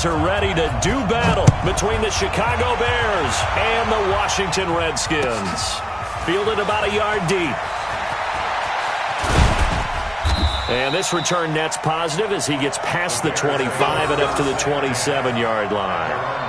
Are ready to do battle between the Chicago Bears and the Washington Redskins. Fielded about a yard deep. And this return net's positive as he gets past the 25 and up to the 27-yard line.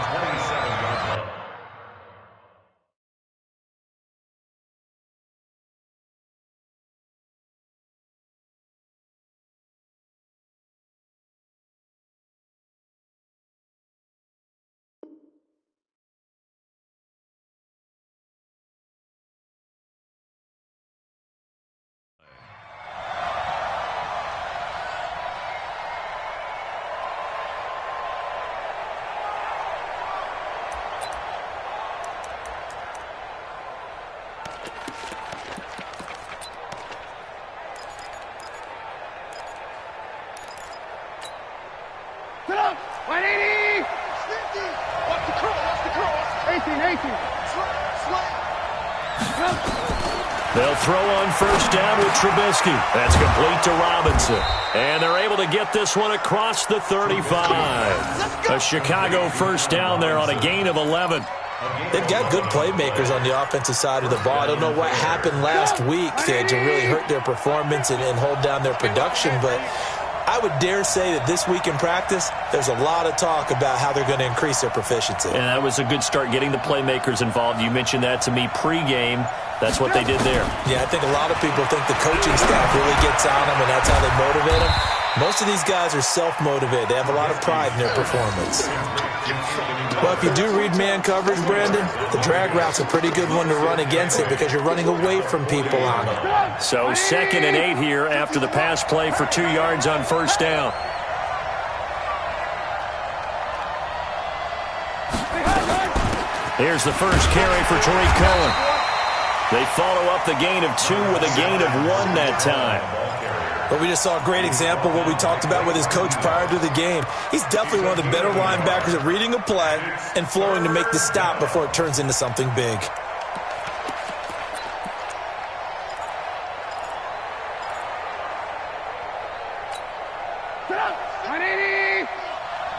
They'll throw on first down with Trubisky. That's complete to Robinson. And they're able to get this one across the 35. A Chicago first down there on a gain of 11. They've got good playmakers on the offensive side of the ball. I don't know what happened last week to really hurt their performance and hold down their production, but I would dare say that this week in practice, there's a lot of talk about how they're going to increase their proficiency. And that was a good start, getting the playmakers involved. You mentioned that to me pregame. That's what they did there. Yeah, I think a lot of people think the coaching staff really gets on them, and that's how they motivate them. Most of these guys are self-motivated. They have a lot of pride in their performance. Well, if you do read man coverage, Brandon, the drag route's a pretty good one to run against it because you're running away from people on it. So 2nd and 8 here after the pass play for 2 yards on first down. Here's the first carry for Tariq Cohen. They follow up the gain of 2 with a gain of 1 that time. But we just saw a great example of what we talked about with his coach prior to the game. He's definitely one of the better linebackers at reading a play and flowing to make the stop before it turns into something big.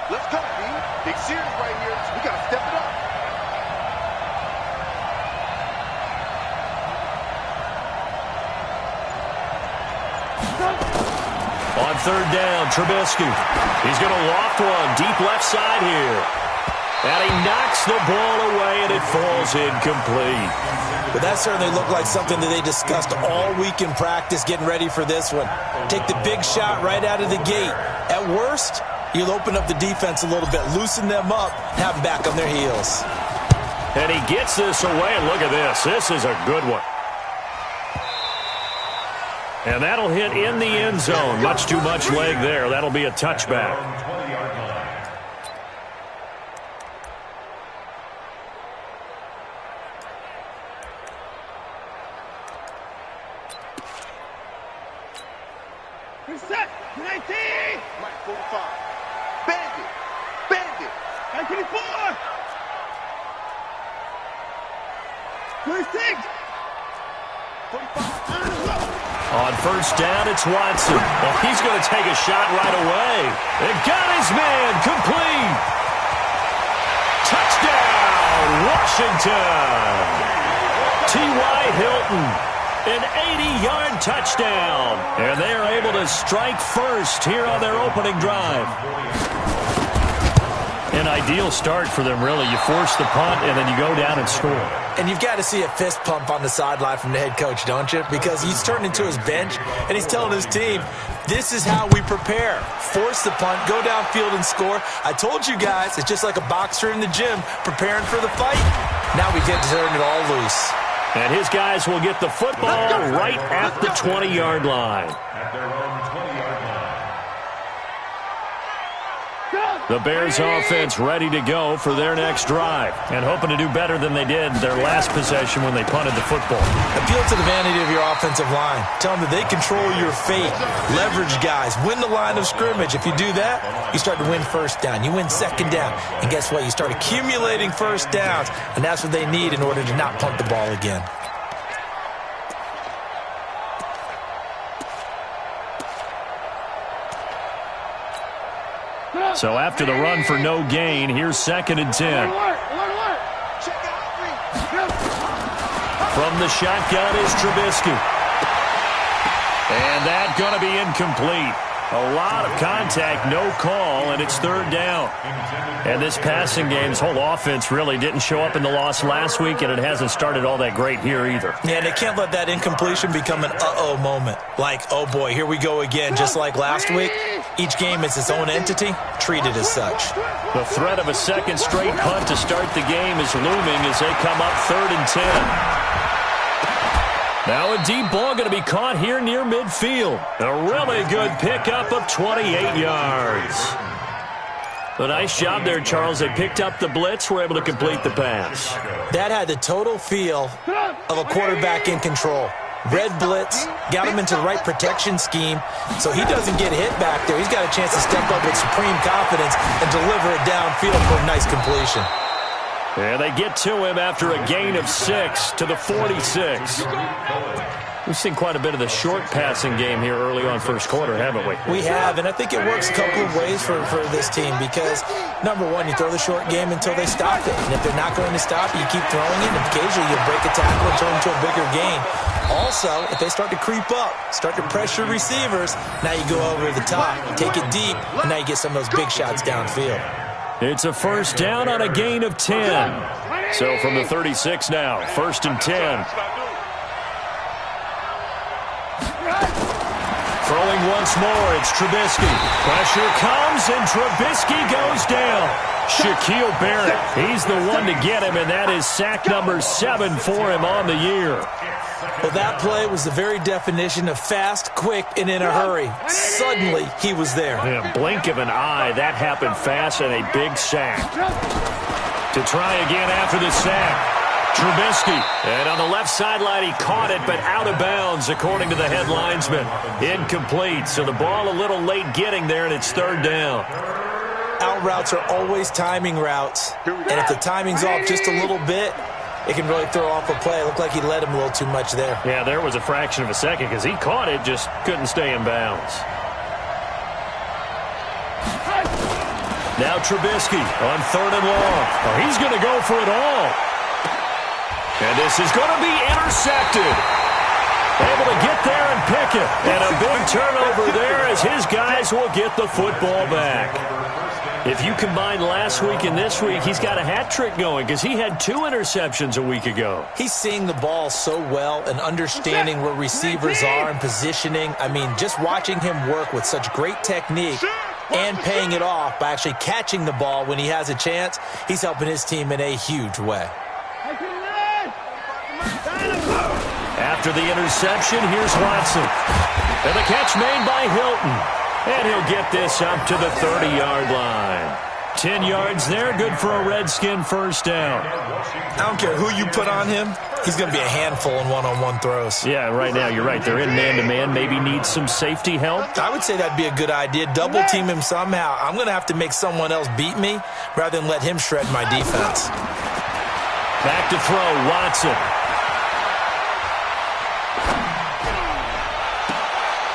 Let's go, B. Big series right here. We got to step it up. On 3rd down, Trubisky. He's going to loft one deep left side here. And he knocks the ball away, and it falls incomplete. But that certainly looked like something that they discussed all week in practice getting ready for this one. Take the big shot right out of the gate. At worst, you'll open up the defense a little bit, loosen them up, have them back on their heels. And he gets this away, and look at this. This is a good one. And that'll hit in the end zone. Much too much leg there. That'll be a touchback. Reset. 19. Right, 45. Bandit. Bandit. 24. 26. 45. On first down, it's Watson. Well, he's going to take a shot right away. And got his man complete. Touchdown, Washington. T.Y. Hilton, an 80-yard touchdown. And they are able to strike first here on their opening drive. An ideal start for them, really. You force the punt, and then you go down and score. And you've got to see a fist pump on the sideline from the head coach, don't you? Because he's turned into his bench, and he's telling his team, this is how we prepare. Force the punt, go downfield and score. I told you guys, it's just like a boxer in the gym preparing for the fight. Now we get to turn it all loose. And his guys will get the football right at the 20-yard line. The Bears offense ready to go for their next drive and hoping to do better than they did their last possession when they punted the football. Appeal to the vanity of your offensive line. Tell them that they control your fate. Leverage guys. Win the line of scrimmage. If you do that, you start to win first down. You win second down. And guess what? You start accumulating first downs. And that's what they need in order to not punt the ball again. So after the run for no gain, here's 2nd and 10. From the shotgun is Trubisky. And that's going to be incomplete. A lot of contact, no call, and it's 3rd down. And this passing game's whole offense really didn't show up in the loss last week, and it hasn't started all that great here either. Yeah, and they can't let that incompletion become an uh-oh moment. Like, oh boy, here we go again, just like last week. Each game is its own entity, treated as such. The threat of a second straight punt to start the game is looming as they come up 3rd and 10. Now a deep ball going to be caught here near midfield. A really good pickup of 28 yards. A nice job there, Charles. They picked up the blitz, were able to complete the pass. That had the total feel of a quarterback in control. Red blitz, got him into the right protection scheme, so he doesn't get hit back there. He's got a chance to step up with supreme confidence and deliver it downfield for a nice completion. And they get to him after a gain of 6 to the 46. We've seen quite a bit of the short passing game here early on first quarter, haven't we? We have, and I think it works a couple of ways for this team because, number one, you throw the short game until they stop it. And if they're not going to stop it, you keep throwing it, and occasionally you'll break a tackle and turn into a bigger gain. Also, if they start to creep up, start to pressure receivers, now you go over the top, take it deep, and now you get some of those big shots downfield. It's a 1st down on a gain of 10. So from the 36 now, 1st and 10. Throwing once more, it's Trubisky. Pressure comes, and Trubisky goes down. Shaquille Barrett, he's the one to get him, and that is sack number 7 for him on the year. Well, that play was the very definition of fast, quick, and in a hurry. Suddenly, he was there. In a blink of an eye, that happened fast and a big sack. To try again after the sack, Trubisky. And on the left sideline, he caught it, but out of bounds, according to the head linesman. Incomplete, so the ball a little late getting there, and it's 3rd down. Out routes are always timing routes, and if the timing's off just a little bit, it can really throw off a play. It looked like he led him a little too much there. Yeah, there was a fraction of a second because he caught it, just couldn't stay in bounds. Now Trubisky on 3rd and long. Oh, he's going to go for it all. And this is going to be intercepted. Able to get there and pick it. And a big turnover there as his guys will get the football back. If you combine last week and this week, he's got a hat trick going because he had 2 interceptions a week ago. He's seeing the ball so well and understanding where receivers are and positioning. I mean, just watching him work with such great technique and paying it off by actually catching the ball when he has a chance, he's helping his team in a huge way. After the interception, here's Watson. And the catch made by Hilton. And he'll get this up to the 30-yard line. 10 yards there, good for a Redskin 1st down. I don't care who you put on him, he's going to be a handful in one-on-one throws. Yeah, right now, you're right. They're in man-to-man, maybe need some safety help. I would say that'd be a good idea. Double team him somehow. I'm going to have to make someone else beat me rather than let him shred my defense. Back to throw, Watson.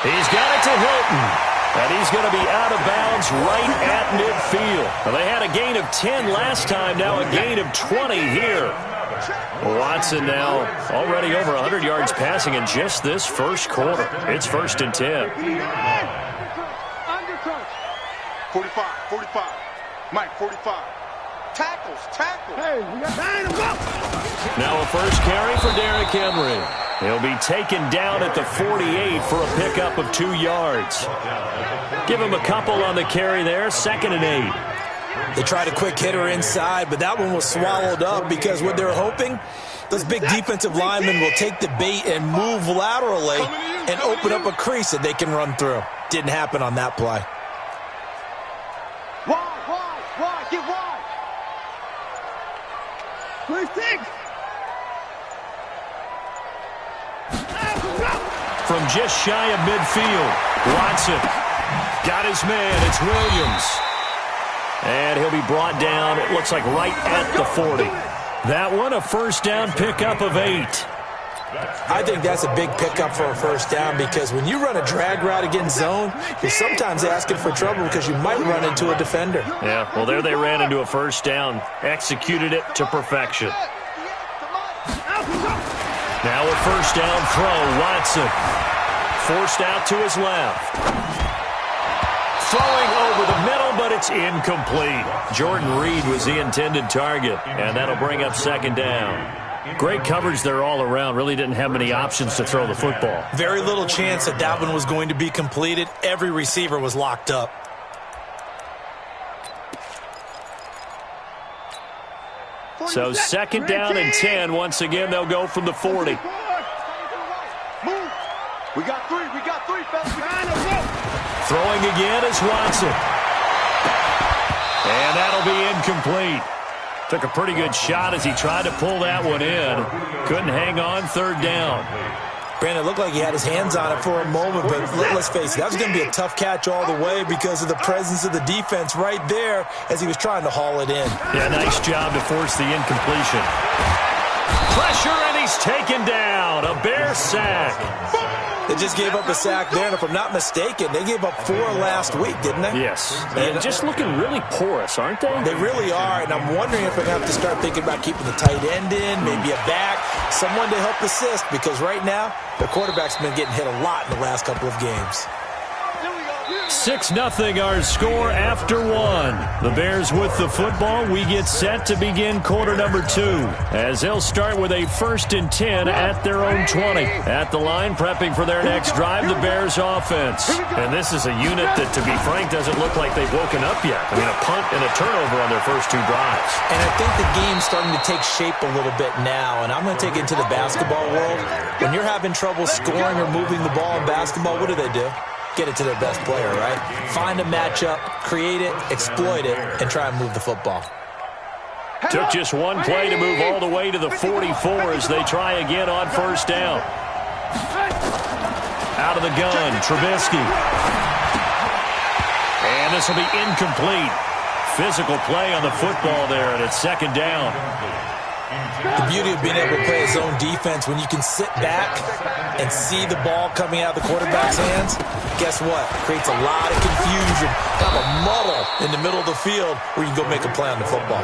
He's got it to Hilton. And he's going to be out of bounds right at midfield. Well, they had a gain of 10 last time, now a gain of 20 here. Watson now already over 100 yards passing in just this first quarter. It's 1st and 10. 45, 45. Mike, 45. Tackles. Hey, we got 9 of them. Now a first carry for Derrick Henry. He'll be taken down at the 48 for a pickup of 2 yards. Give him a couple on the carry there, 2nd and 8. They tried a quick hitter inside, but that one was swallowed up because what they're hoping, those big defensive linemen will take the bait and move laterally and open up a crease that they can run through. Didn't happen on that play. Wide, get wide. 26. From just shy of midfield, Watson got his man. It's Williams. And he'll be brought down, it looks like right at the 40. That one, a 1st down pickup of 8. I think that's a big pickup for a first down because when you run a drag route against zone, you're sometimes asking for trouble because you might run into a defender. Yeah, well, there they ran into a first down. Executed it to perfection. Now a first down throw, Watson. Forced out to his left. Throwing over the middle, but it's incomplete. Jordan Reed was the intended target, and that'll bring up second down. Great coverage there all around. Really didn't have many options to throw the football. Very little chance that that one was going to be completed. Every receiver was locked up. So second down and 10. Once again, they'll go from the 40. Move. We got three, fellas. Throwing again is Watson. And that'll be incomplete. Took a pretty good shot as he tried to pull that one in. Couldn't hang on third down. Brandon, it looked like he had his hands on it for a moment, but let's face it, that was going to be a tough catch all the way because of the presence of the defense right there as he was trying to haul it in. Yeah, nice job to force the incompletion. Pressure, and he's taken down. A Bear sack. They just gave up a sack there, and if I'm not mistaken, they gave up 4 last week, didn't they? Yes. And just looking really porous, aren't they? They really are, and I'm wondering if we're going to have to start thinking about keeping the tight end in, maybe a back, someone to help assist, because right now, the quarterback's been getting hit a lot in the last couple of games. 6-0 our score after 1. The Bears with the football. We get set to begin quarter number 2 as they'll start with a 1st and 10 at their own 20. At the line, prepping for their next drive, the Bears offense. And this is a unit that, to be frank, doesn't look like they've woken up yet. I mean, a punt and a turnover on their first 2 drives. And I think the game's starting to take shape a little bit now, and I'm going to take it to the basketball world. When you're having trouble scoring or moving the ball in basketball, what do? Get it to their best player, right? Find a matchup, create it, exploit it, and try and move the football. Took just one play to move all the way to the 44 as they try again on first down. Out of the gun, Trubisky. And this will be incomplete. Physical play on the football there, and it's second down. The beauty of being able to play his own defense, when you can sit back and see the ball coming out of the quarterback's hands, guess what? Creates a lot of confusion, kind of a muddle in the middle of the field where you can go make a play on the football.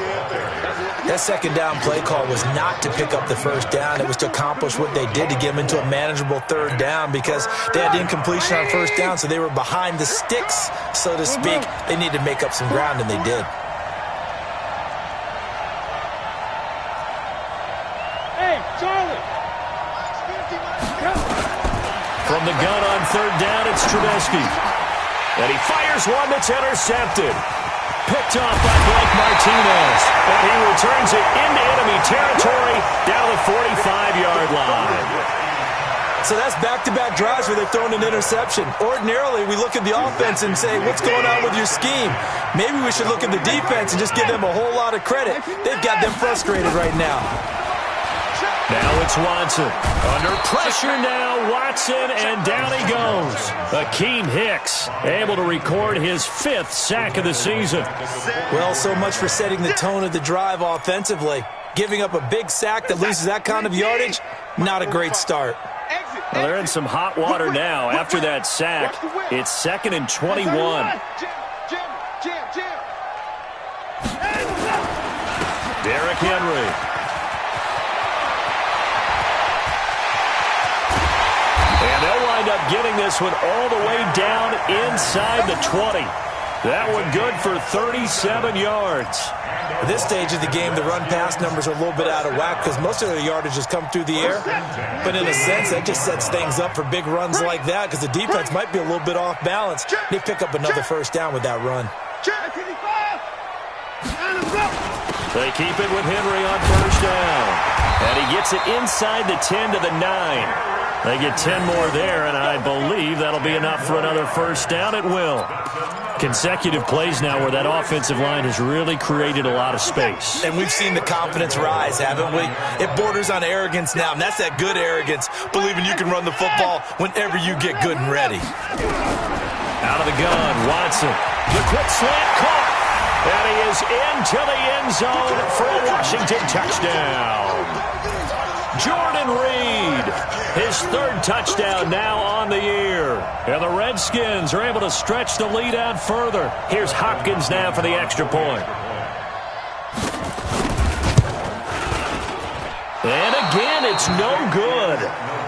That second down play call was not to pick up the first down. It was to accomplish what they did to get them into a manageable third down because they had incompletion on first down, so they were behind the sticks, so to speak. They needed to make up some ground, and they did. From the gun on third down, it's Trubisky. And he fires one that's intercepted. Picked off by Blake Martinez. And he returns it into enemy territory down the 45-yard line. So that's back-to-back drives where they've thrown an interception. Ordinarily, we look at the offense and say, what's going on with your scheme? Maybe we should look at the defense and just give them a whole lot of credit. They've got them frustrated right now. Now it's Watson. Under pressure now, Watson, and down he goes. Akeem Hicks able to record his 5th sack of the season. Well, so much for setting the tone of the drive offensively. Giving up a big sack that loses that kind of yardage, not a great start. Well, they're in some hot water now. After that sack, it's 2nd and 21. Derrick Henry. And they'll wind up getting this one all the way down inside the 20. That one good for 37 yards. At this stage of the game, the run-pass numbers are a little bit out of whack because most of their yardage has come through the air. But in a sense, that just sets things up for big runs like that because the defense might be a little bit off balance. They pick up another first down with that run. They keep it with Henry on first down. And he gets it inside the 10 to the 9. They get 10 more there, and I believe that'll be enough for another first down. It will. Consecutive plays now where that offensive line has really created a lot of space. And we've seen the confidence rise, haven't we? It borders on arrogance now, and that's that good arrogance, believing you can run the football whenever you get good and ready. Out of the gun, Watson. The quick slant caught. And he is into the end zone for a Washington touchdown. Jordan Reed, his third touchdown now on the year. And the Redskins are able to stretch the lead out further. Here's Hopkins now for the extra point. And again, it's no good.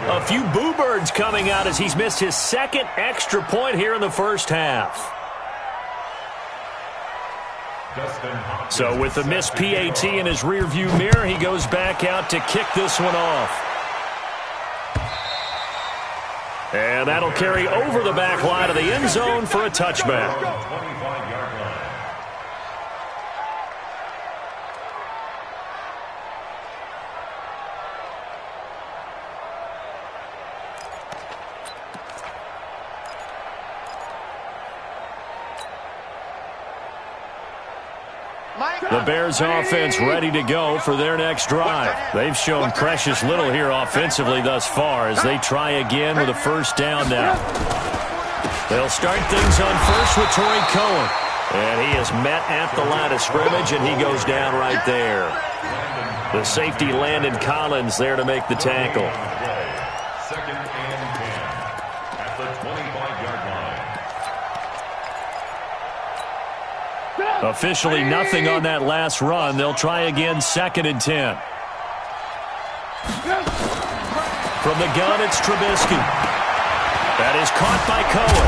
A few boo birds coming out as he's missed his second extra point here in the first half. So with the missed PAT in his rearview mirror, he goes back out to kick this one off. And that'll carry over the back line of the end zone for a touchback. The Bears offense ready to go for their next drive. They've shown precious little here offensively thus far as they try again with a first down now. They'll start things on first with Torrey Cohen. And he is met at the line of scrimmage, and he goes down right there. The safety Landon Collins there to make the tackle. Second and 10 at the 25-yard line. Officially nothing on that last run. They'll try again, second and 10. From the gun, it's Trubisky. That is caught by Cohen.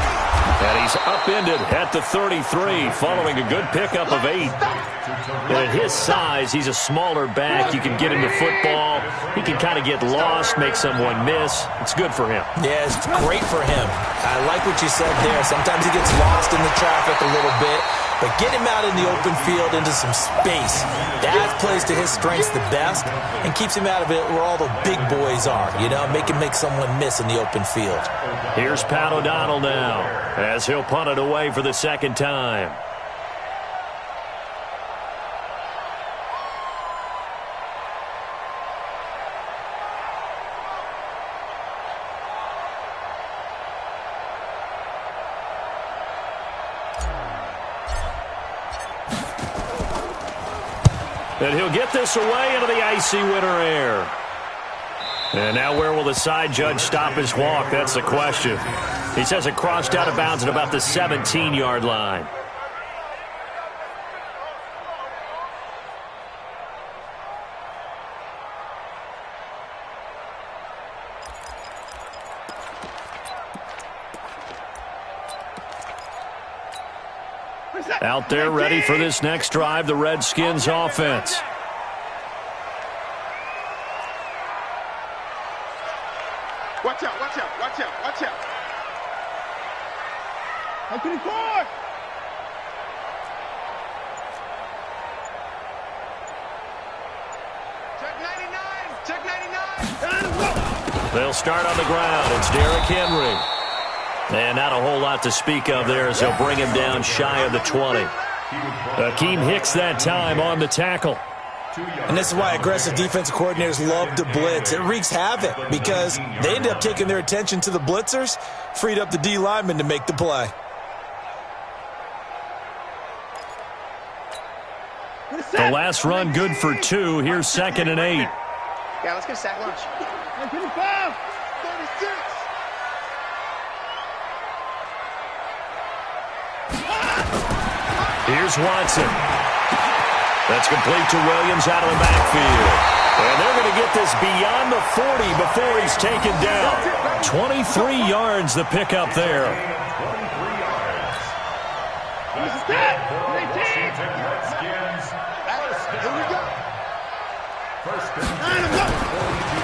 And he's upended at the 33 following a good pickup of 8. And at his size, he's a smaller back. You can get him the football. He can kind of get lost, make someone miss. It's good for him. Yeah, it's great for him. I like what you said there. Sometimes he gets lost in the traffic a little bit. But get him out in the open field into some space. That plays to his strengths the best and keeps him out of it where all the big boys are. You know, make him make someone miss in the open field. Here's Pat O'Donnell now as he'll punt it away for the second time. And he'll get this away into the icy winter air. And now where will the side judge stop his walk? That's the question. He says it crossed out of bounds at about the 17-yard line. Out there ready for this next drive, the Redskins offense. Watch out, watch out, watch out, watch out. How can he score? Check 99, check 99. They'll start on the ground. It's Derrick Henry. And not a whole lot to speak of there as they'll bring him down shy of the 20. Akeem Hicks that time on the tackle. And this is why aggressive defensive coordinators love to blitz. It wreaks havoc because they end up taking their attention to the blitzers, freed up the D lineman to make the play. The last run good for 2. Here's second and 8. Yeah, let's get a sack lunch. 36. Here's Watson. That's complete to Williams out of the backfield. And they're going to get this beyond the 40 before he's taken down. 23 yards the pickup there.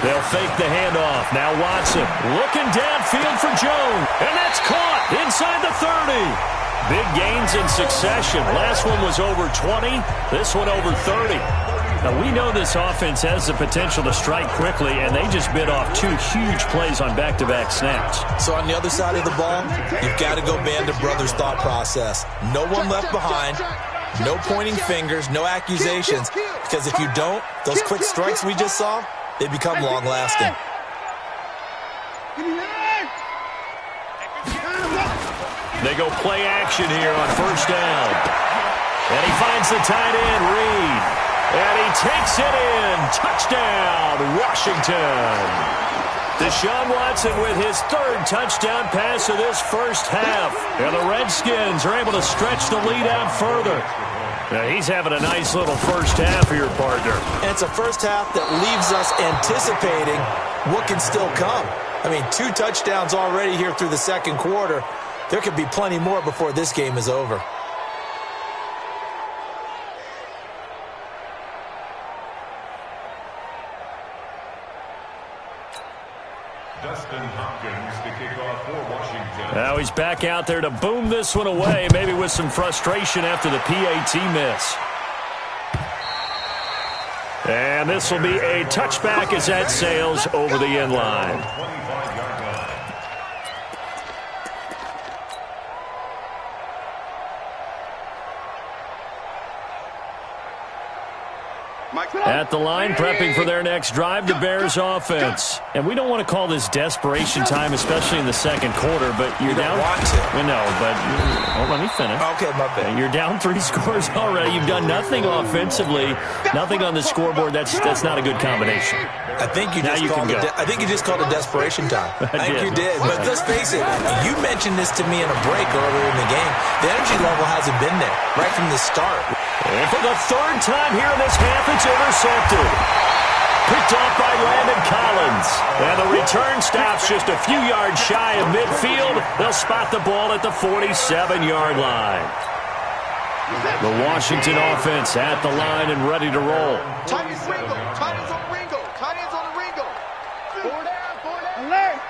They'll fake the handoff. Now Watson looking downfield for Jones. And that's caught inside the 30. Big gains in succession. Last one was over 20. This one over 30. Now, we know this offense has the potential to strike quickly, and they just bit off 2 huge plays on back-to-back snaps. So on the other side of the ball, you've got to go Band of Brothers thought process. No one left behind. No pointing fingers. No accusations. Because if you don't, those quick strikes we just saw, they become long-lasting. They go play action here on first down. And he finds the tight end, Reed. And he takes it in. Touchdown, Washington. Deshaun Watson with his third touchdown pass of this first half. And the Redskins are able to stretch the lead out further. Now, he's having a nice little first half here, partner. And it's a first half that leaves us anticipating what can still come. I mean, 2 touchdowns already here through the second quarter. There could be plenty more before this game is over. Now he's back out there to boom this one away, maybe with some frustration after the PAT miss. And this will be a touchback as that sails over the end line. At the line, prepping for their next drive, the Bears offense. And we don't want to call this desperation time, especially in the second quarter, but you're down. Want to. We know, but let me finish. Okay, my bad. You're down 3 scores already. You've done nothing offensively, nothing on the scoreboard. That's not a good combination. I think you just called it desperation time. I think you did. But let's face it, you mentioned this to me in a break earlier in the game. The energy level hasn't been there right from the start. And for the third time here in this half, it's intercepted. Picked off by Landon Collins. And the return stops just a few yards shy of midfield. They'll spot the ball at the 47-yard line. The Washington offense at the line and ready to roll. Tight ends Ringo. Tight ends on Ringo. Tight ends on the Ringo. 4 down. 4 down. Alert.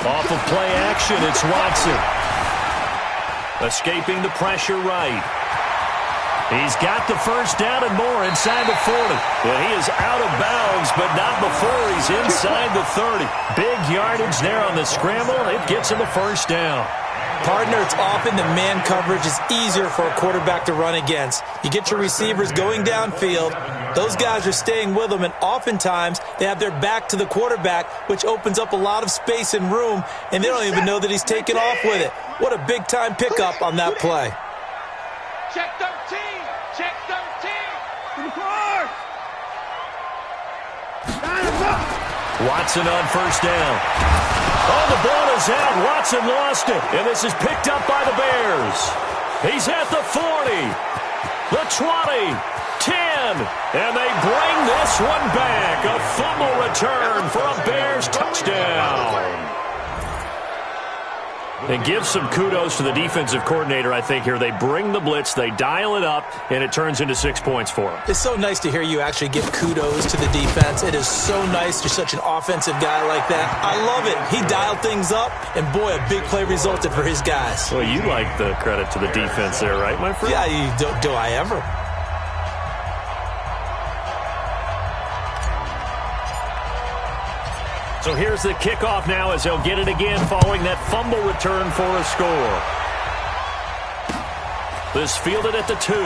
Off of play action, it's Watson. Escaping the pressure right. He's got the first down and more inside the 40. Well, he is out of bounds, but not before he's inside the 30. Big yardage there on the scramble. It gets him a first down. Partner, it's often the man coverage is easier for a quarterback to run against. You get your receivers going downfield. Those guys are staying with them, and oftentimes they have their back to the quarterback, which opens up a lot of space and room, and they don't even know that he's taken off with it. What a big-time pickup on that play. Check 13. Check 13. Watson on first down. Oh, the ball is out. Watson lost it. And this is picked up by the Bears. He's at the 40, the 20, 10. And they bring this one back. A fumble return for a Bears touchdown. And give some kudos to the defensive coordinator, I think, here. They bring the blitz, they dial it up, and it turns into 6 points for them. It's so nice to hear you actually give kudos to the defense. It is so nice. You're such an offensive guy like that. I love it. He dialed things up, and boy, a big play resulted for his guys. Well, you like the credit to the defense there, right, my friend? Yeah, do I ever? So here's the kickoff now as they'll get it again following that fumble return for a score. This fielded at the 2.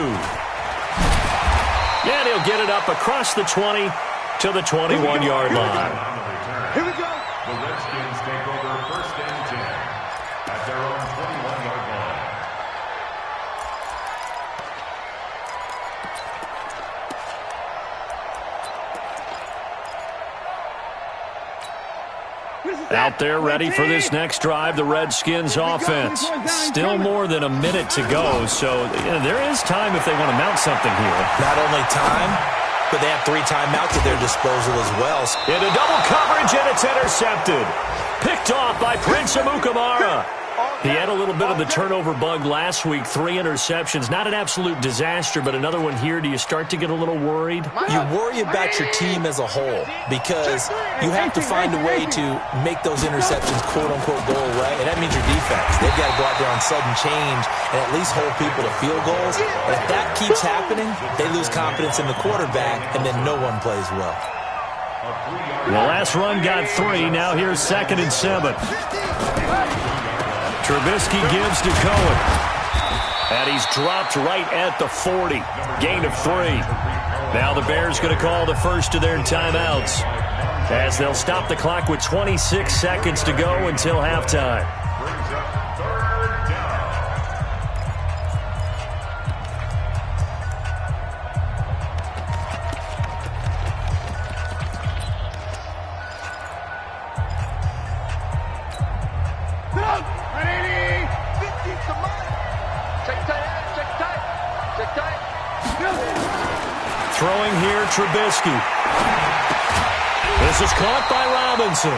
And he'll get it up across the 20 to the 21-yard line. Here we go. The Redskins take over first and 10 at their own 21-yard line. Out there ready for this next drive, the Redskins offense. Still more than a minute to go, so there is time if they want to mount something here. Not only time, but they have 3 timeouts at their disposal as well. Into double coverage, and it's intercepted. Picked off by Prince Amukamara. He had a little bit of the turnover bug last week, 3 interceptions. Not an absolute disaster, but another one here. Do you start to get a little worried? You worry about your team as a whole because you have to find a way to make those interceptions, quote-unquote, go away, and that means your defense. They've got to go out there on sudden change and at least hold people to field goals. And if that keeps happening, they lose confidence in the quarterback, and then no one plays well. The last run got 3. Now here's 2nd and 7. Trubisky gives to Cohen. And he's dropped right at the 40. Gain of 3. Now the Bears going to call the first of their timeouts as they'll stop the clock with 26 seconds to go until halftime. throwing here, Trubisky. This is caught by Robinson.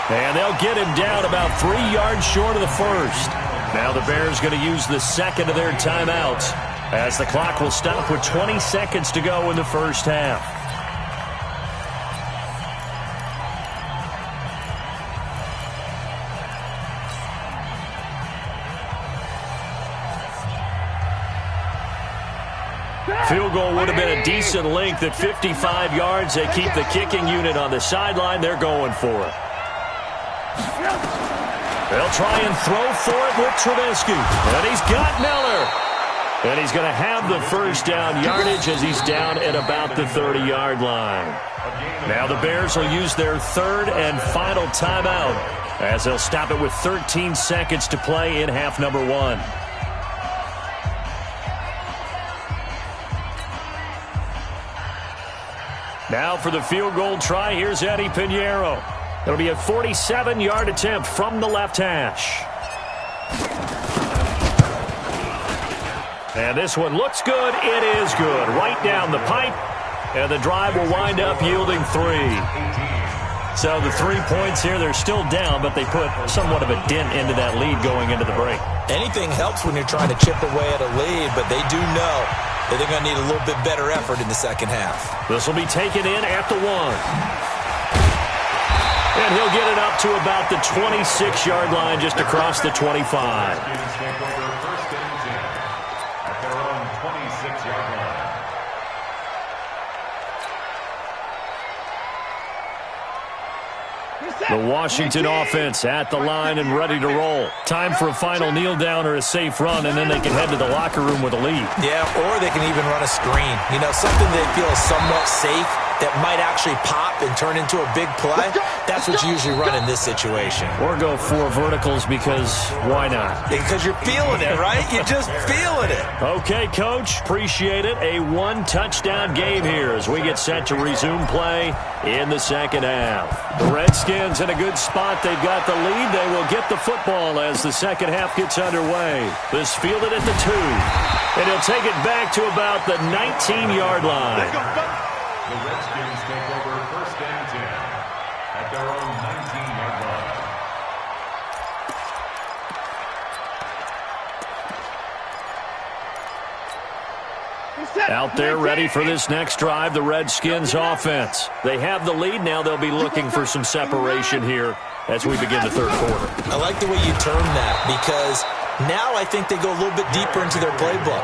And they'll get him down about 3 yards short of the first. Now the Bears going to use the second of their timeouts as the clock will stop with 20 seconds to go in the first half. Field goal would have been a decent length at 55 yards. They keep the kicking unit on the sideline. They're going for it. They'll try and throw for it with Trubisky. And he's got Miller. And he's going to have the first down yardage as he's down at about the 30-yard line. Now the Bears will use their third and final timeout as they'll stop it with 13 seconds to play in half number 1. Now for the field goal try, here's Eddie Pinheiro. It'll be a 47-yard attempt from the left hash. And this one looks good. It is good. Right down the pipe. And the drive will wind up yielding 3. So the 3 points here, they're still down, but they put somewhat of a dent into that lead going into the break. Anything helps when you're trying to chip away at a lead, but they do know that they're going to need a little bit better effort in the second half. This will be taken in at the 1. And he'll get it up to about the 26-yard line just across the 25. The Washington offense at the line and ready to roll. Time for a final kneel down or a safe run, and then they can head to the locker room with a lead. Yeah, or they can even run a screen. You know, something they feel is somewhat safe that might actually pop and turn into a big play. That's what you usually run in this situation. Or go 4 verticals because why not? Because you're feeling it, right? You're just feeling it. Okay, Coach. Appreciate it. A 1-touchdown game here as we get set to resume play in the second half. The Redskins in a good spot. They've got the lead. They will get the football as the second half gets underway. This fielded at the 2. And he'll take it back to about the 19-yard line. The Redskins take over first and 10 at their own 19-yard line. Out there ready for this next drive, the Redskins offense. They have the lead. Now they'll be looking for some separation here as we begin the third quarter. I like the way you term that because now I think they go a little bit deeper into their playbook.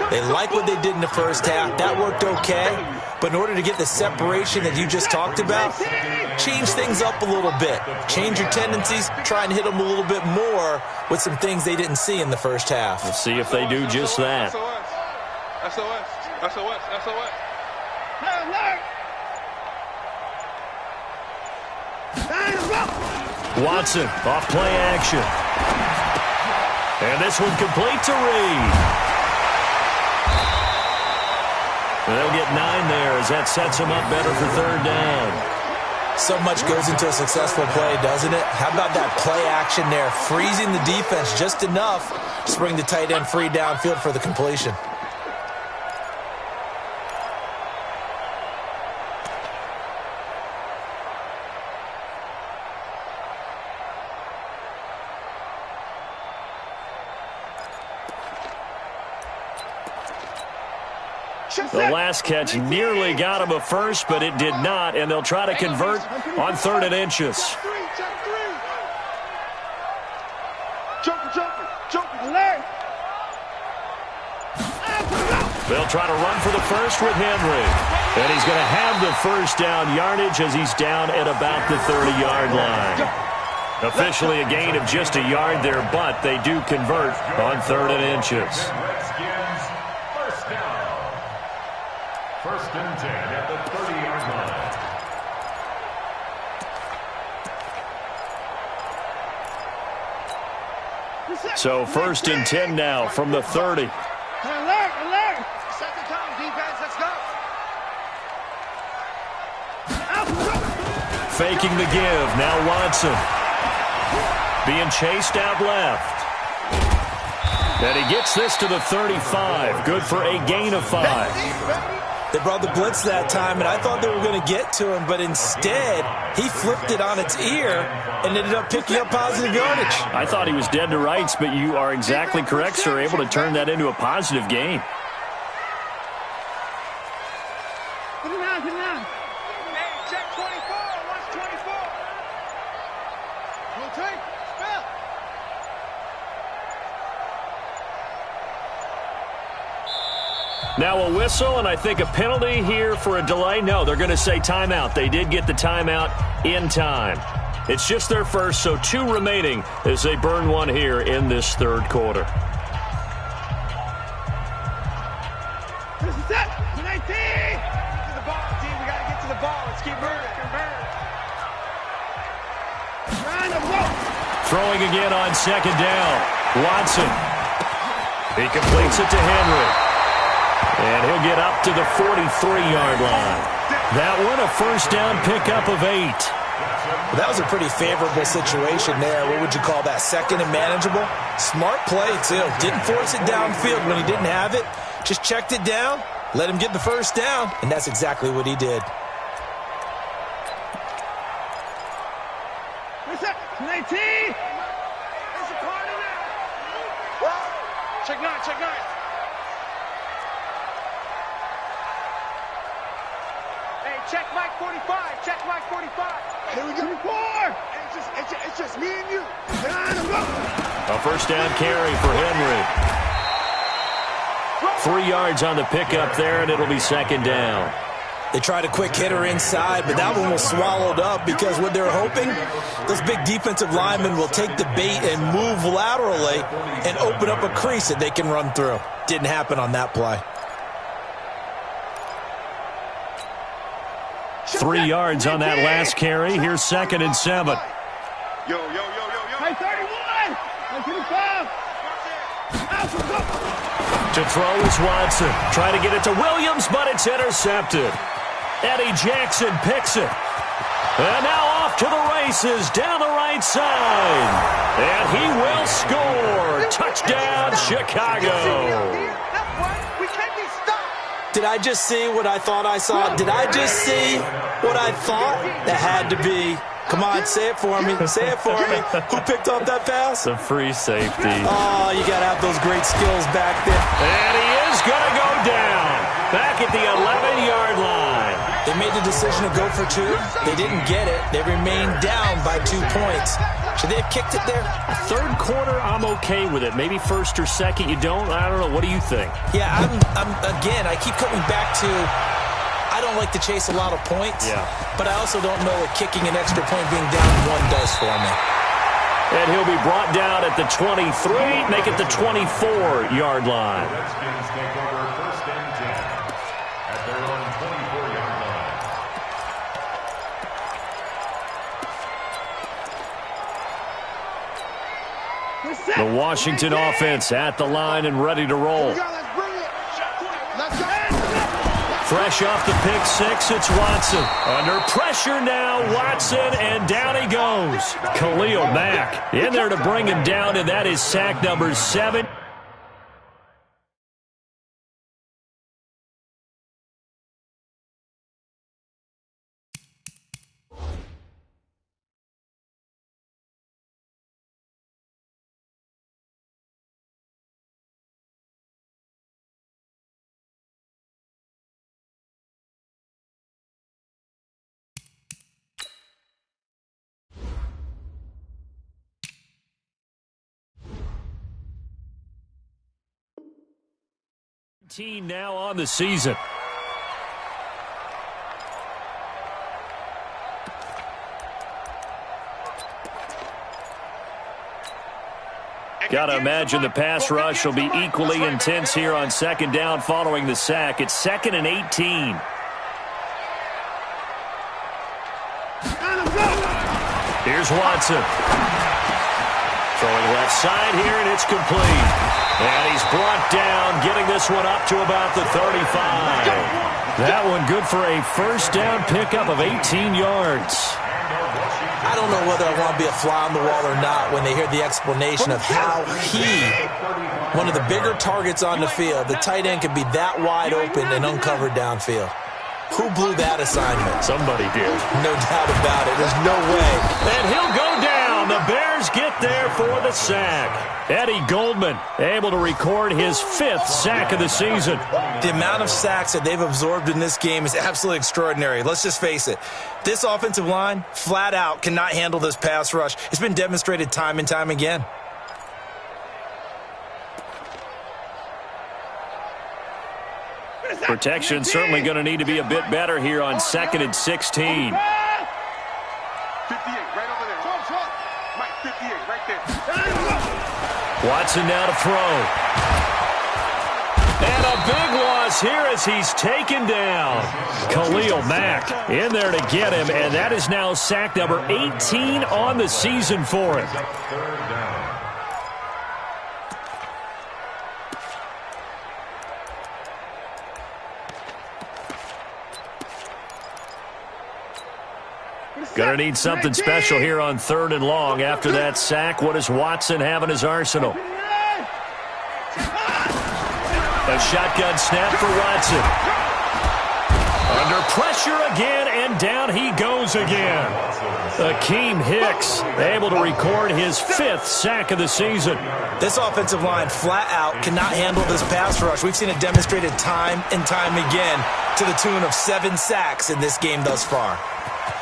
They like what they did in the first half. That worked okay. But in order to get the separation that you just talked about, change things up a little bit. Change your tendencies. Try and hit them a little bit more with some things they didn't see in the first half. Let's see if they do just that. SOS. SOS. SOS. Watson off play action. And this one complete to Reed. They'll get 9 there as that sets them up better for third down. So much goes into a successful play, doesn't it? How about that play action there? Freezing the defense just enough to bring the tight end free downfield for the completion. The last catch nearly got him a first, but it did not, and they'll try to convert on 3rd and inches. They'll try to run for the first with Henry. And he's going to have the first down yardage as he's down at about the 30-yard line. Officially a gain of just a yard there, but they do convert on 3rd and inches. Redskins first down. First and 10 at the 30-yard line. So 1st and 10 now from the 30. Alert! Second time, defense, let's go. Faking the give. Now Watson. Being chased out left. And he gets this to the 35. Good for a gain of 5. They brought the blitz that time, and I thought they were going to get to him, but instead, he flipped it on its ear and ended up picking up positive yardage. I thought he was dead to rights, but you are exactly correct, sir, able to turn that into a positive gain. Put it down, put it down. Hey, check 24. Watch 24. Rotate. Spell. Now a whistle, and I think a penalty here for a delay. No, they're going to say timeout. They did get the timeout in time. It's just their first, so 2 remaining as they burn one here in this third quarter. This is it. 19. Get to the ball, team. We got to get to the ball. Let's keep moving. Trying to roll. Throwing again on second down. Watson. He completes it to Henry. And he'll get up to the 43-yard line. That one, a first down pickup of 8. Well, that was a pretty favorable situation there. What would you call that? Second and manageable? Smart play, too. Didn't force it downfield when he didn't have it. Just checked it down, let him get the first down, and that's exactly what he did. What's up? 19. There's a card in there. Check 9, check 9. Check Mike 45. Check Mike 45. Here we go. 24. It's just me and you. A first down carry for Henry. 3 yards on the pickup there, and it'll be second down. They tried a quick hitter inside, but that one was swallowed up because what they're hoping, those big defensive linemen will take the bait and move laterally and open up a crease that they can run through. Didn't happen on that play. 3 yards on that last carry. Here's 2nd and 7. Yo. Hey, 31. Hey, 25. To throw is Watson. Trying to get it to Williams, but it's intercepted. Eddie Jackson picks it. And now off to the races down the right side. And he will score. Touchdown, Chicago. Did I just see what I thought I saw? Did I just see what I thought? That had to be. Come on, say it for me. Say it for me. Who picked up that pass? The free safety. Oh, you got to have those great skills back there. And he is going to go down. Back at the 11-yard line. They made the decision to go for 2. They didn't get it. They remained down by 2 points. Should they have kicked it there? Third quarter, I'm okay with it. Maybe first or second, you don't? I don't know. What do you think? Yeah, again, I keep coming back to I don't like to chase a lot of points, but I also don't know what kicking an extra point being down 1 does for me. And he'll be brought down at the 23, make it the 24-yard line. Redskins take over first and 10 at their own 24-yard line. The Washington offense at the line and ready to roll. Fresh off the pick 6, it's Watson. Under pressure now, Watson, and down he goes. Khalil Mack in there to bring him down, and that is sack number 7. Now on the season. Got to imagine the pass rush will be equally intense here on second down following the sack. It's 2nd and 18. Here's Watson. Throwing left side here, and it's complete. And he's brought down, getting this one up to about the 35. That one good for a first down pickup of 18 yards. I don't know whether I want to be a fly on the wall or not when they hear the explanation of how one of the bigger targets on the field, the tight end, can be that wide open and uncovered downfield. Who blew that assignment? Somebody did. No doubt about it. There's no way. And he'll go down. The Bears get there for the sack. Eddie Goldman able to record his 5th sack of the season. The amount of sacks that they've absorbed in this game is absolutely extraordinary. Let's just face it. This offensive line, flat out, cannot handle this pass rush. It's been demonstrated time and time again. Protection certainly going to need to be a bit better here on 2nd and 16. 58, right over there. Mike, 58, right there. Watson now to throw. And a big loss here as he's taken down. Khalil Mack in there to get him, and that is now sack number 18 on the season for him. Gonna need something special here on 3rd and long. After that sack, what does Watson have in his arsenal? A shotgun snap for Watson. Under pressure again, and down he goes again. Akeem Hicks able to record his 5th sack of the season. This offensive line flat out cannot handle this pass rush. We've seen it demonstrated time and time again to the tune of 7 sacks in this game thus far.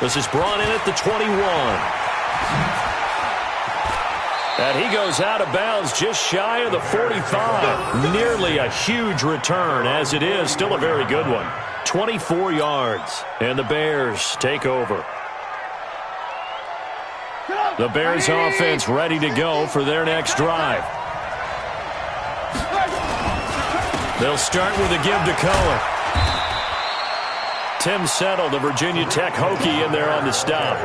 This is brought in at the 21. And he goes out of bounds just shy of the 45. Nearly a huge return. As it is, still a very good one. 24 yards. And the Bears take over. The Bears offense ready to go for their next drive. They'll start with a give to Cohen. Tim Settle, the Virginia Tech Hokie, in there on the stop.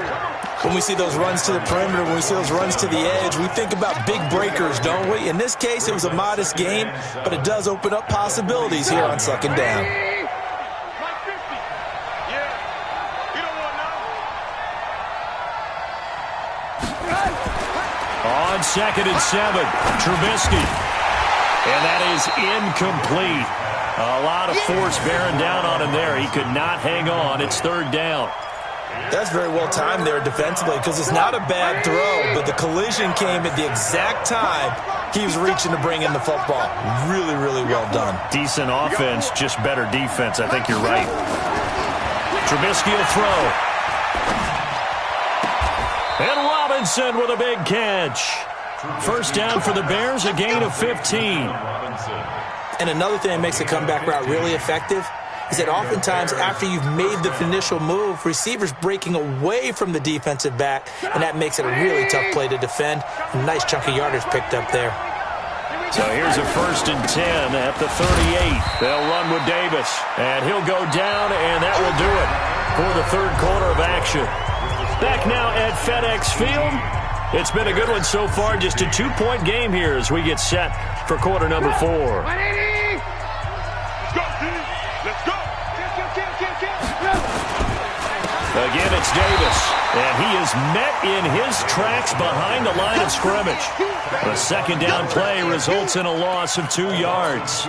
When we see those runs to the perimeter, when we see those runs to the edge, we think about big breakers, don't we? In this case, it was a modest game, but it does open up possibilities here on 2nd down. On 2nd and 7, Trubisky. And that is incomplete. A lot of force bearing down on him there. He could not hang on. It's 3rd down. That's very well timed there defensively because it's not a bad throw, but the collision came at the exact time he was reaching to bring in the football. Really, really well done. Decent offense, just better defense. I think you're right. Trubisky will throw. And Robinson with a big catch. 1st down for the Bears, a gain of 15. And another thing that makes the comeback route really effective is that oftentimes after you've made the initial move, receivers breaking away from the defensive back, and that makes it a really tough play to defend. A nice chunk of yardage picked up there. So here's a 1st and 10 at the 38. They'll run with Davis, and he'll go down, and that will do it for the 3rd quarter of action. Back now at FedEx Field. It's been a good one so far, just a 2-point game here as we get set for quarter number 4. 180! Let's go, dude! Let's go! Again, it's Davis, and he is met in his tracks behind the line of scrimmage. The 2nd down play results in a loss of 2 yards.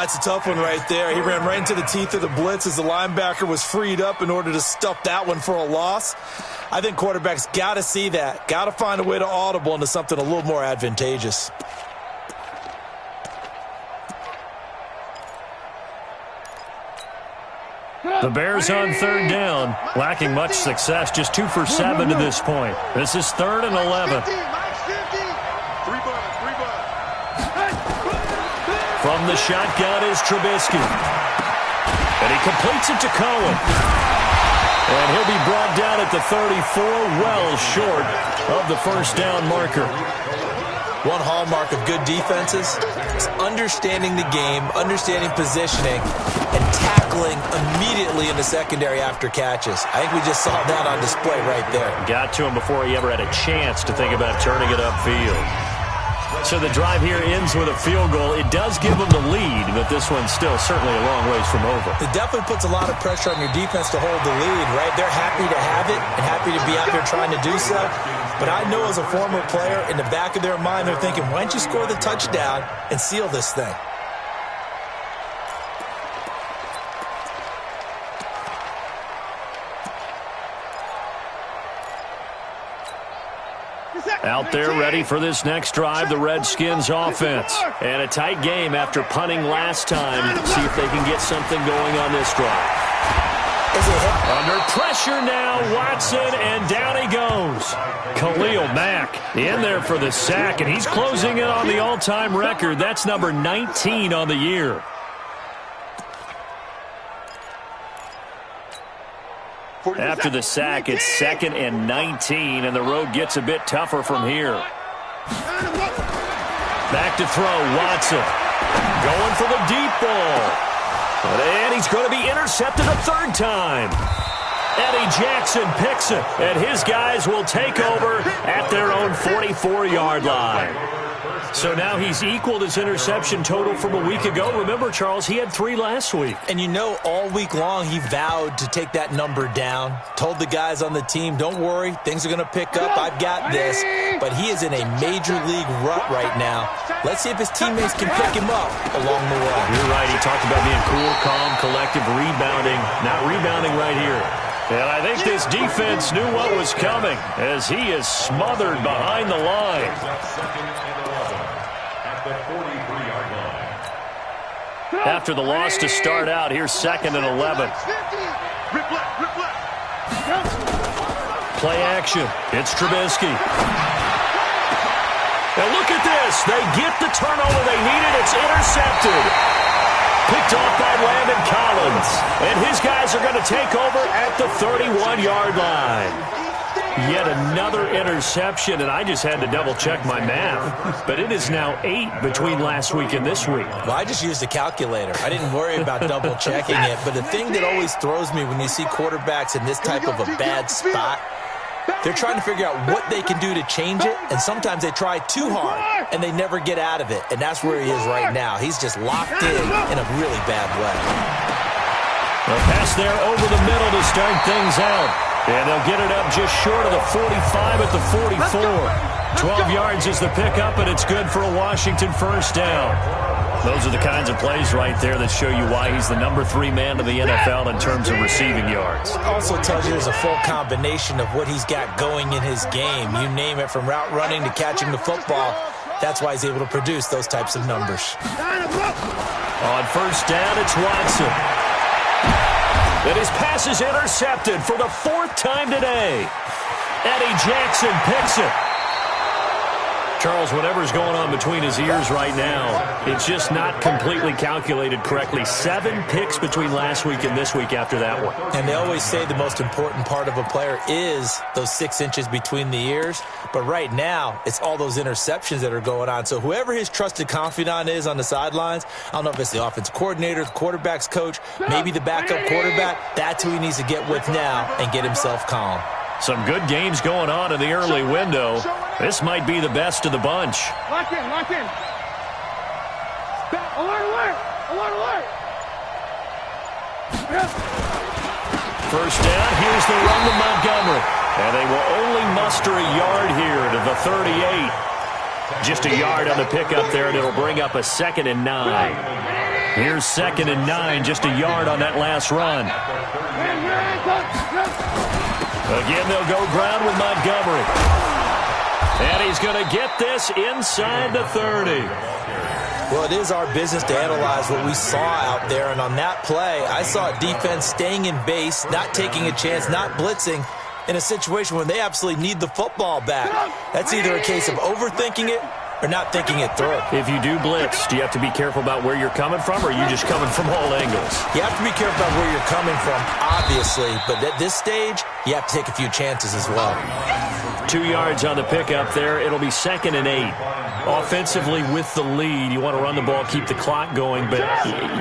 It's a tough one right there. He ran right into the teeth of the blitz as the linebacker was freed up in order to stuff that one for a loss. I think quarterbacks got to see that. Got to find a way to audible into something a little more advantageous. The Bears on 3rd down, lacking much success, just 2 for 7 to this point. This is 3rd and 11. From the shotgun is Trubisky. And he completes it to Cohen. And he'll be brought down at the 34, well short of the 1st down marker. One hallmark of good defenses is understanding the game, understanding positioning, and tackling immediately in the secondary after catches. I think we just saw that on display right there. Got to him before he ever had a chance to think about turning it upfield. So the drive here ends with a field goal. It does give them the lead, but this one's still certainly a long ways from over. It definitely puts a lot of pressure on your defense to hold the lead, right? They're happy to have it and happy to be out there trying to do so. But I know as a former player, in the back of their mind, they're thinking, why don't you score the touchdown and seal this thing? Out there ready for this next drive, the Redskins offense. And a tight game after punting last time. See if they can get something going on this drive. Under pressure now, Watson, and down he goes. Khalil Mack in there for the sack, and he's closing in on the all-time record. That's number 19 on the year. After the sack, it's 2nd and 19, and the road gets a bit tougher from here. Back to throw, Watson. Going for the deep ball. And he's going to be intercepted a third time. Eddie Jackson picks it, and his guys will take over at their own 44-yard line. So now he's equaled his interception total from a week ago. Remember, Charles, he had 3 last week. And you know, all week long he vowed to take that number down. Told the guys on the team, don't worry, things are going to pick up. I've got this. But he is in a major league rut right now. Let's see if his teammates can pick him up along the way. You're right. He talked about being cool, calm, collective, rebounding. Not rebounding right here. And I think this defense knew what was coming as he is smothered behind the line. After the loss to start out, here's 2nd and 11. Play action. It's Trubisky. Now look at this. They get the turnover they needed. It's intercepted. Picked off by Landon Collins. And his guys are going to take over at the 31-yard line. Yet another interception, and I just had to double-check my math. But it is now 8 between last week and this week. Well, I just used a calculator. I didn't worry about double-checking it. But the thing that always throws me when you see quarterbacks in this type of a bad spot, they're trying to figure out what they can do to change it, and sometimes they try too hard, and they never get out of it. And that's where he is right now. He's just locked in a really bad way. A pass there over the middle to start things out. And they'll get it up just short of the 45 at the 44. 12 yards is the pickup, and it's good for a Washington first down. Those are the kinds of plays right there that show you why he's the number 3 man in the NFL in terms of receiving yards. Also tells you there's a full combination of what he's got going in his game. You name it, from route running to catching the football. That's why he's able to produce those types of numbers. On first down, it's Watson. And his pass is intercepted for the 4th time today. Eddie Jackson picks it. Charles, whatever's going on between his ears right now, it's just not completely calculated correctly. 7 picks between last week and this week after that one. And they always say the most important part of a player is those 6 inches between the ears. But right now, it's all those interceptions that are going on. So whoever his trusted confidant is on the sidelines, I don't know if it's the offensive coordinator, the quarterback's coach, maybe the backup quarterback, that's who he needs to get with now and get himself calm. Some good games going on in the early window. This might be the best of the bunch. Lock in, lock in. Alert, alert, alert, alert. First down, here's the run to Montgomery. And they will only muster a yard here to the 38. Just a yard on the pickup there, and it'll bring up a 2nd and 9. Here's 2nd and 9, just a yard on that last run. Again, they'll go ground with Montgomery. And he's going to get this inside the 30. Well, it is our business to analyze what we saw out there. And on that play, I saw a defense staying in base, not taking a chance, not blitzing in a situation where they absolutely need the football back. That's either a case of overthinking it or not thinking it through. If you do blitz, do you have to be careful about where you're coming from, or are you just coming from all angles? You have to be careful about where you're coming from, obviously. But at this stage, you have to take a few chances as well. 2 yards on the pickup there. It'll be 2nd and 8. Offensively with the lead, you want to run the ball, keep the clock going, but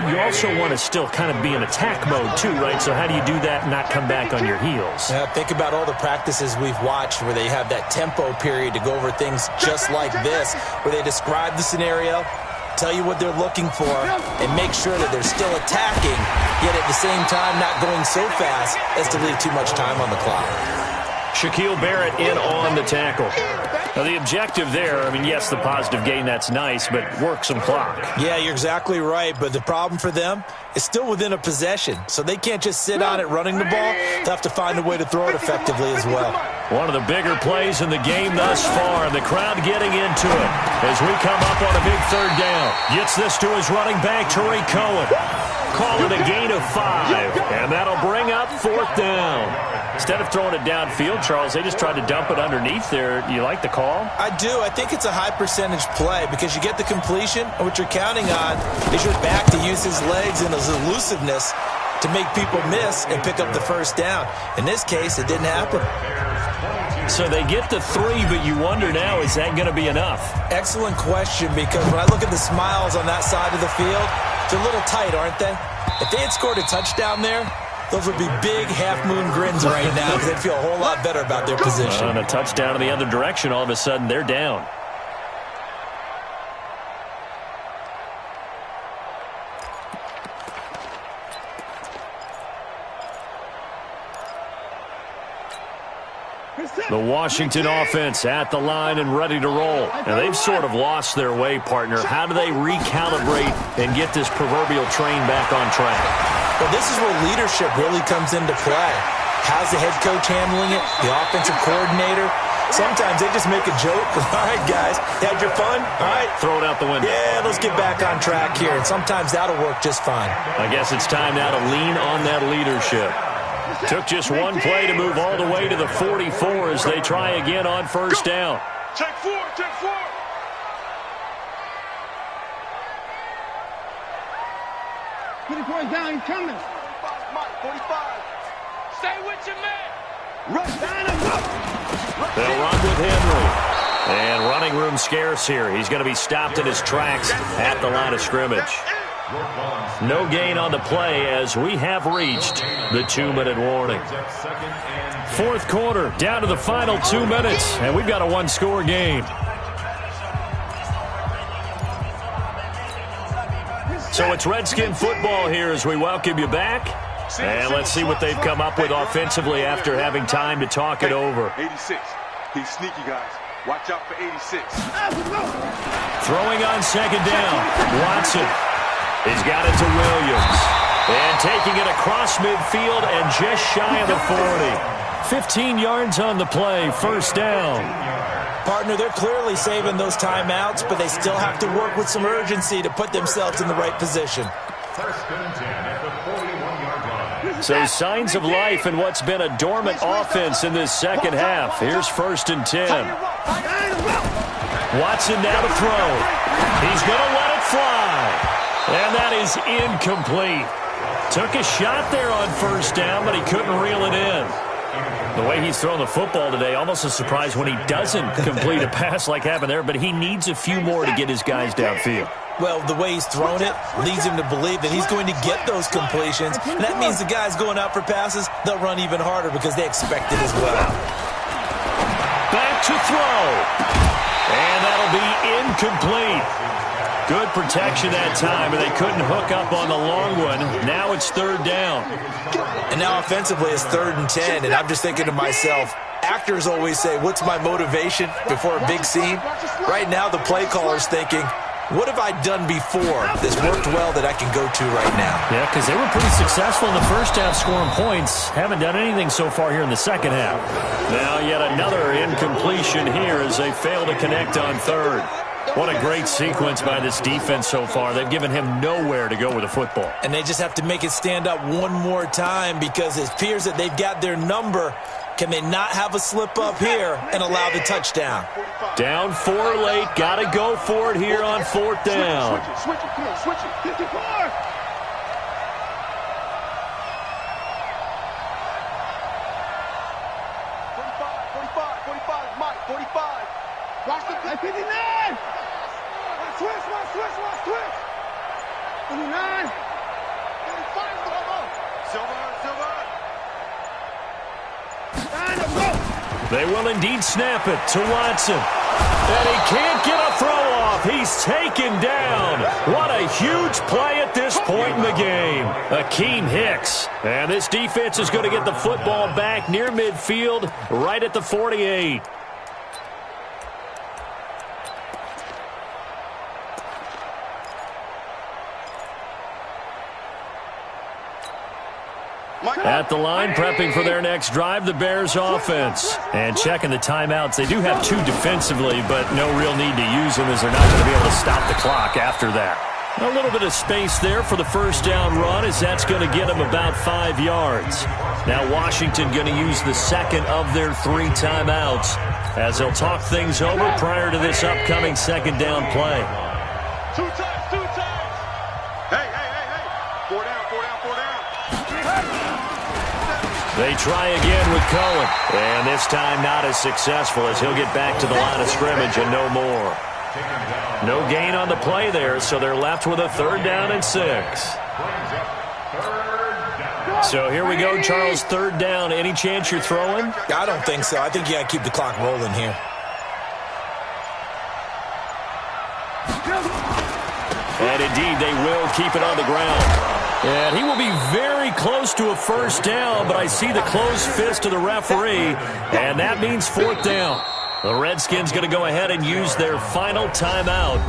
you also want to still kind of be in attack mode too, right? So how do you do that and not come back on your heels? Yeah, think about all the practices we've watched where they have that tempo period to go over things just like this, where they describe the scenario, tell you what they're looking for, and make sure that they're still attacking, yet at the same time not going so fast as to leave too much time on the clock. Shaquille Barrett in on the tackle. Now, the objective there, I mean, yes, the positive gain, that's nice, but work some clock. Yeah, you're exactly right, but the problem for them is still within a possession, so they can't just sit on it running the ball. They have to find a way to throw it effectively as well. One of the bigger plays in the game thus far, and the crowd getting into it as we come up on a big 3rd down. Gets this to his running back, Tariq Cohen. Call it a gain of 5, and that'll bring up 4th down. Instead of throwing it downfield, Charles, they just tried to dump it underneath there. You like the call? I do. I think it's a high percentage play because you get the completion, and what you're counting on is your back to use his legs and his elusiveness to make people miss and pick up the 1st down. In this case, it didn't happen. So they get the 3, but you wonder now, is that going to be enough? Excellent question, because when I look at the smiles on that side of the field, they're a little tight, aren't they? If they had scored a touchdown there, those would be big half-moon grins right now because they'd feel a whole lot better about their position. And a touchdown in the other direction, all of a sudden, they're down. The Washington offense at the line and ready to roll. Now, they've sort of lost their way, partner. How do they recalibrate and get this proverbial train back on track? Well, this is where leadership really comes into play. How's the head coach handling it? The offensive coordinator? Sometimes they just make a joke. All right, guys, had your fun? All right. Throw it out the window. Yeah, let's get back on track here. And sometimes that'll work just fine. I guess it's time now to lean on that leadership. Took just one play to move all the way to the 44 as they try again on 1st down. Check 4, check 4. 24 down, he's coming. 45. Stay with your man. Rush down and up. They'll run with Henry. And running room scarce here. He's going to be stopped in his tracks at the line of scrimmage. No gain on the play as we have reached the 2-minute warning. 4th quarter, down to the final 2 minutes, and we've got a 1-score game. So it's Redskin football here as we welcome you back. And let's see what they've come up with offensively after having time to talk it over. 86. He's sneaky, guys. Watch out for 86. Throwing on 2nd down, Watson. He's got it to Williams. And taking it across midfield and just shy of the 40. 15 yards on the play, 1st down. Partner, they're clearly saving those timeouts, but they still have to work with some urgency to put themselves in the right position. 1st and 10 at the 41-yard line. So signs of life in what's been a dormant offense in this 2nd half. Here's 1st and 10. Watson now to throw. He's going to let it fly. And that is incomplete. Took a shot there on 1st down, but he couldn't reel it in. The way he's thrown the football today, almost a surprise when he doesn't complete a pass like happened there, but he needs a few more to get his guys downfield. Well, the way he's thrown it leads him to believe that he's going to get those completions. And that means the guys going out for passes, they'll run even harder because they expect it as well. Back to throw. And that'll be incomplete. Good protection that time, but they couldn't hook up on the long one. Now it's 3rd down. And now offensively it's 3rd and 10, and I'm just thinking to myself, actors always say, what's my motivation before a big scene? Right now the play caller's thinking, what have I done before that's worked well that I can go to right now? Yeah, because they were pretty successful in the 1st half scoring points. Haven't done anything so far here in the 2nd half. Now yet another incompletion here as they fail to connect on 3rd. What a great sequence by this defense so far. They've given him nowhere to go with the football. And they just have to make it stand up one more time because it appears that they've got their number. Can they not have a slip up here and allow the touchdown? Down 4 late. Got to go for it here on 4th down. Switch it, come on, switch it. 54. 59. Switch. 59. They will indeed snap it to Watson. And he can't get a throw off. He's taken down. What a huge play at this point in the game. Akeem Hicks. And this defense is going to get the football back near midfield, right at the 48. At the line, prepping for their next drive, the Bears offense. And checking the timeouts. They do have 2 defensively, but no real need to use them as they're not going to be able to stop the clock after that. A little bit of space there for the first down run, as that's going to get them about 5 yards. Now Washington going to use the second of their 3 timeouts as they'll talk things over prior to this upcoming second down play. 2 times. Hey. 4 down. They try again with Cohen. And this time not as successful as he'll get back to the line of scrimmage and no more. No gain on the play there, so they're left with a 3rd down and 6. So here we go, Charles, 3rd down. Any chance you're throwing? I don't think so. I think you got to keep the clock rolling here. And indeed, they will keep it on the ground. And he will be very close to a first down, but I see the closed fist of the referee, and that means 4th down. The Redskins going to go ahead and use their final timeout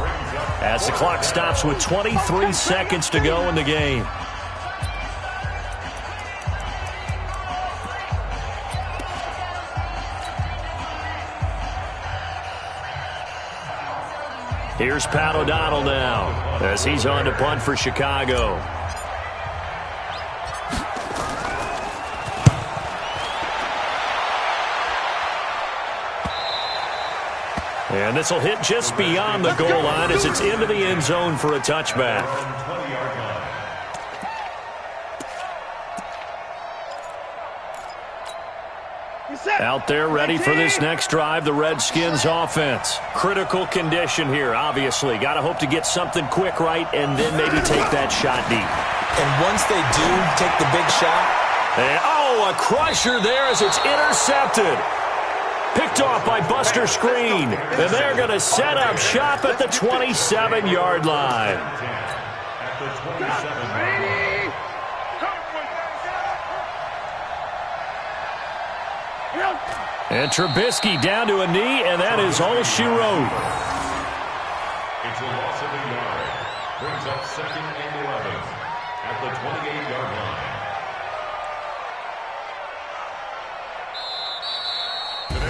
as the clock stops with 23 seconds to go in the game. Here's Pat O'Donnell now as he's on to punt for Chicago. And this will hit just beyond the goal line as it's into the end zone for a touchback. Out there ready for this next drive, the Redskins offense. Critical condition here, obviously. Got to hope to get something quick right and then maybe take that shot deep. And once they do take the big shot. And, a crusher there as it's intercepted. Picked off by Buster Screen. And they're going to set up shop at the 27-yard line. At the 27-yard line. And Trubisky down to a knee, and that is all she wrote. It's a loss of a yard. Brings up 2nd and 11 at the 28-yard line.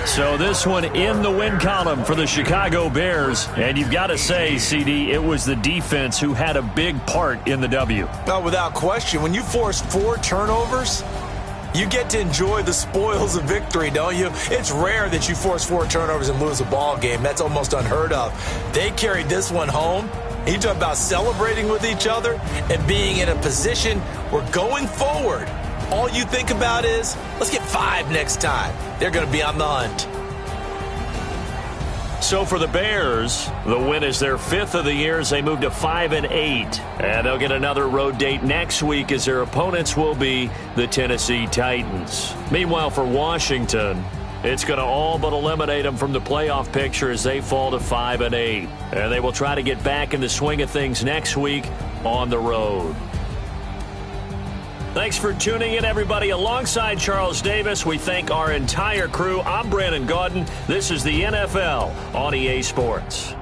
So this one in the win column for the Chicago Bears. And you've got to say, CD, it was the defense who had a big part in the W. No, without question. When you force 4 turnovers, you get to enjoy the spoils of victory, don't you? It's rare that you force 4 turnovers and lose a ball game. That's almost unheard of. They carried this one home. You talk about celebrating with each other and being in a position where going forward, all you think about is, let's get 5 next time. They're going to be on the hunt. So for the Bears, the win is their 5th of the year as they move to 5-8. And they'll get another road date next week as their opponents will be the Tennessee Titans. Meanwhile, for Washington, it's going to all but eliminate them from the playoff picture as they fall to 5-8. And they will try to get back in the swing of things next week on the road. Thanks for tuning in, everybody. Alongside Charles Davis, we thank our entire crew. I'm Brandon Gaudin. This is the NFL on EA Sports.